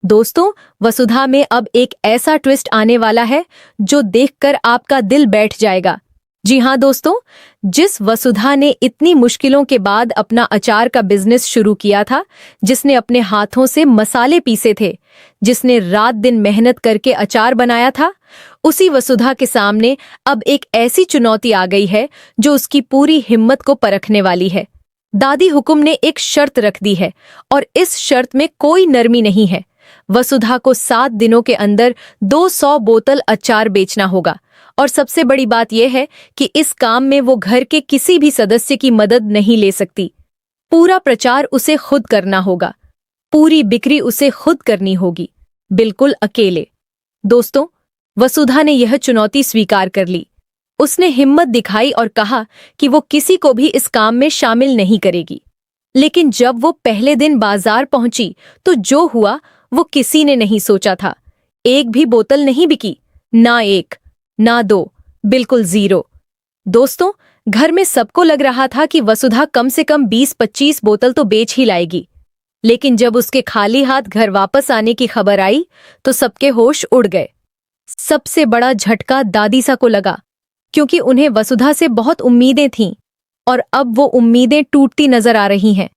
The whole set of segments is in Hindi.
दोस्तों, वसुधा में अब एक ऐसा ट्विस्ट आने वाला है जो देखकर आपका दिल बैठ जाएगा। जी हाँ दोस्तों, जिस वसुधा ने इतनी मुश्किलों के बाद अपना अचार का बिजनेस शुरू किया था, जिसने अपने हाथों से मसाले पीसे थे, जिसने रात दिन मेहनत करके अचार बनाया था, उसी वसुधा के सामने अब एक ऐसी चुनौती आ गई है जो उसकी पूरी हिम्मत को परखने वाली है। दादी हुकुम ने एक शर्त रख दी है और इस शर्त में कोई नरमी नहीं है। वसुधा को 7 दिनों के अंदर 200 बोतल अचार बेचना होगा और सबसे बड़ी बात यह है कि इस काम में वो घर के किसी भी सदस्य की मदद नहीं ले सकती। पूरा प्रचार उसे खुद करना होगा, पूरी बिक्री उसे खुद करनी होगी, बिल्कुल अकेले। दोस्तों, वसुधा ने यह चुनौती स्वीकार कर ली। उसने हिम्मत दिखाई और कहा कि वो किसी को भी इस काम में शामिल नहीं करेगी। लेकिन जब वो पहले दिन बाजार पहुंची तो जो हुआ वो किसी ने नहीं सोचा था। एक भी बोतल नहीं बिकी, ना एक, ना दो, बिल्कुल 0। दोस्तों, घर में सबको लग रहा था कि वसुधा कम से कम 20-25 बोतल तो बेच ही लाएगी। लेकिन जब उसके खाली हाथ घर वापस आने की खबर आई तो सबके होश उड़ गए। सबसे बड़ा झटका दादीसा को लगा, क्योंकि उन्हें वसुधा से बहुत उम्मीदें थीं और अब वो उम्मीदें टूटती नजर आ रही हैं।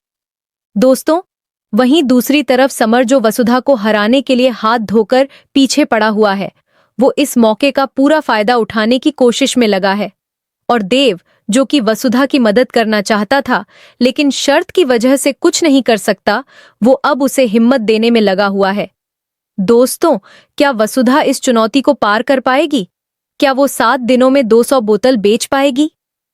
दोस्तों, वहीं दूसरी तरफ समर, जो वसुधा को हराने के लिए हाथ धोकर पीछे पड़ा हुआ है, वो इस मौके का पूरा फायदा उठाने की कोशिश में लगा है। और देव, जो कि वसुधा की मदद करना चाहता था लेकिन शर्त की वजह से कुछ नहीं कर सकता, वो अब उसे हिम्मत देने में लगा हुआ है। दोस्तों, क्या वसुधा इस चुनौती को पार कर पाएगी? क्या वो 7 दिनों में 200 बोतल बेच पाएगी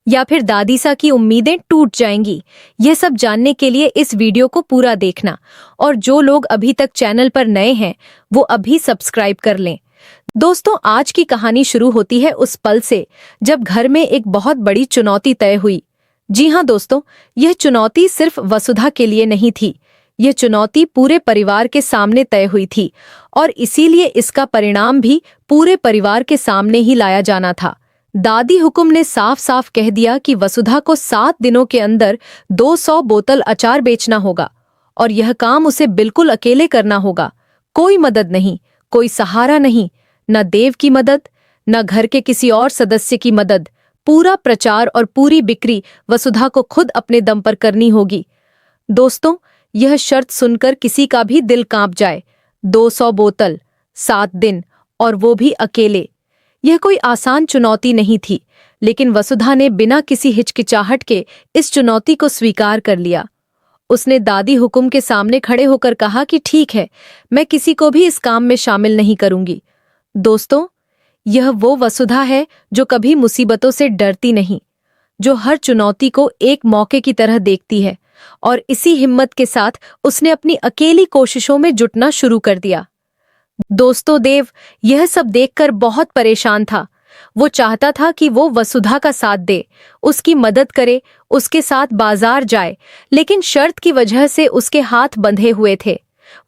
या फिर दादीसा की उम्मीदें टूट जाएंगी? यह सब जानने के लिए इस वीडियो को पूरा देखना, और जो लोग अभी तक चैनल पर नए हैं वो अभी सब्सक्राइब कर लें। दोस्तों, आज की कहानी शुरू होती है उस पल से जब घर में एक बहुत बड़ी चुनौती तय हुई। जी हाँ दोस्तों, यह चुनौती सिर्फ वसुधा के लिए नहीं थी, यह चुनौती पूरे परिवार के सामने तय हुई थी और इसीलिए इसका परिणाम भी पूरे परिवार के सामने ही लाया जाना था। दादी हुकुम ने साफ साफ कह दिया कि वसुधा को 7 दिनों के अंदर 200 बोतल अचार बेचना होगा और यह काम उसे बिल्कुल अकेले करना होगा। कोई मदद नहीं, कोई सहारा नहीं, न देव की मदद, न घर के किसी और सदस्य की मदद। पूरा प्रचार और पूरी बिक्री वसुधा को खुद अपने दम पर करनी होगी। दोस्तों, यह शर्त सुनकर किसी का भी दिल कांप जाए। 200 बोतल, 7 दिन, और वो भी अकेले। यह कोई आसान चुनौती नहीं थी, लेकिन वसुधा ने बिना किसी हिचकिचाहट के इस चुनौती को स्वीकार कर लिया। उसने दादी हुकुम के सामने खड़े होकर कहा कि ठीक है, मैं किसी को भी इस काम में शामिल नहीं करूंगी। दोस्तों, यह वो वसुधा है जो कभी मुसीबतों से डरती नहीं, जो हर चुनौती को एक मौके की तरह देखती है, और इसी हिम्मत के साथ उसने अपनी अकेली कोशिशों में जुटना शुरू कर दिया। दोस्तों, देव यह सब देखकर बहुत परेशान था। वो चाहता था कि वो वसुधा का साथ दे, उसकी मदद करे, उसके साथ बाजार जाए, लेकिन शर्त की वजह से उसके हाथ बंधे हुए थे।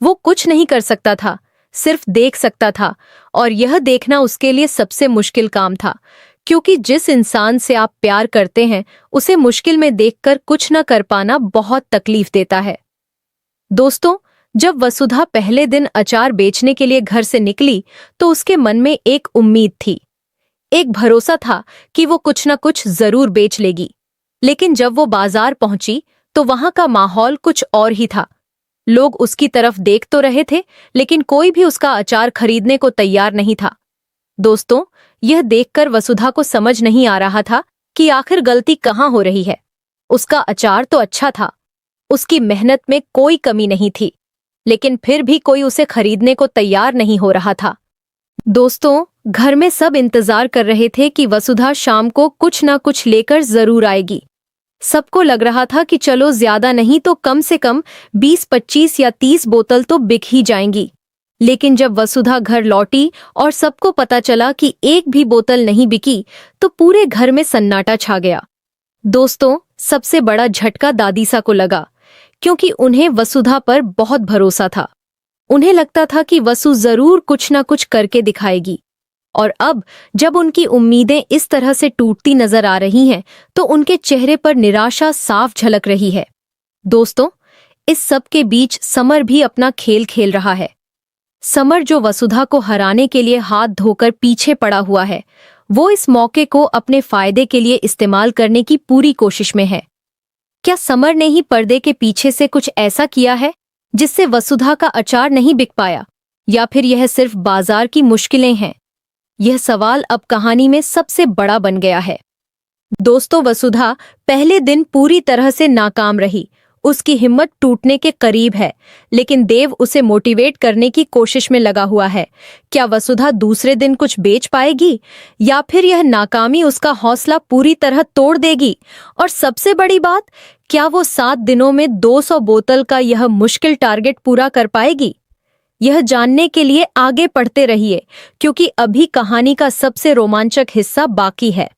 वो कुछ नहीं कर सकता था, सिर्फ देख सकता था, और यह देखना उसके लिए सबसे मुश्किल काम था, क्योंकि जिस इंसान से आप प्यार करते हैं उसे मुश्किल में देखकर कुछ न कर पाना बहुत तकलीफ देता है। दोस्तों, जब वसुधा पहले दिन अचार बेचने के लिए घर से निकली तो उसके मन में एक उम्मीद थी, एक भरोसा था कि वो कुछ न कुछ जरूर बेच लेगी। लेकिन जब वो बाजार पहुंची तो वहां का माहौल कुछ और ही था। लोग उसकी तरफ देख तो रहे थे, लेकिन कोई भी उसका अचार खरीदने को तैयार नहीं था। दोस्तों, यह देखकर वसुधा को समझ नहीं आ रहा था कि आखिर गलती कहाँ हो रही है। उसका अचार तो अच्छा था, उसकी मेहनत में कोई कमी नहीं थी, लेकिन फिर भी कोई उसे खरीदने को तैयार नहीं हो रहा था। दोस्तों, घर में सब इंतजार कर रहे थे कि वसुधा शाम को कुछ ना कुछ लेकर जरूर आएगी। सबको लग रहा था कि चलो ज्यादा नहीं तो कम से कम 20-25 या 30 बोतल तो बिक ही जाएंगी। लेकिन जब वसुधा घर लौटी और सबको पता चला कि एक भी बोतल नहीं बिकी तो पूरे घर में सन्नाटा छा गया। दोस्तों, सबसे बड़ा झटका दादीसा को लगा, क्योंकि उन्हें वसुधा पर बहुत भरोसा था। उन्हें लगता था कि वसु जरूर कुछ ना कुछ करके दिखाएगी, और अब जब उनकी उम्मीदें इस तरह से टूटती नजर आ रही हैं तो उनके चेहरे पर निराशा साफ झलक रही है। दोस्तों, इस सब के बीच समर भी अपना खेल खेल रहा है। समर, जो वसुधा को हराने के लिए हाथ धोकर पीछे पड़ा हुआ है, वो इस मौके को अपने फायदे के लिए इस्तेमाल करने की पूरी कोशिश में है। क्या समर ने ही पर्दे के पीछे से कुछ ऐसा किया है जिससे वसुधा का अचार नहीं बिक पाया, या फिर यह सिर्फ बाजार की मुश्किलें हैं? यह सवाल अब कहानी में सबसे बड़ा बन गया है। दोस्तों, वसुधा पहले दिन पूरी तरह से नाकाम रही। उसकी हिम्मत टूटने के करीब है, लेकिन देव उसे मोटिवेट करने की कोशिश में लगा हुआ है। क्या वसुधा दूसरे दिन कुछ बेच पाएगी, या फिर यह नाकामी उसका हौसला पूरी तरह तोड़ देगी? और सबसे बड़ी बात, क्या वो 7 दिनों में 200 बोतल का यह मुश्किल टारगेट पूरा कर पाएगी? यह जानने के लिए आगे पढ़ते रहिए, क्योंकि अभी कहानी का सबसे रोमांचक हिस्सा बाकी है।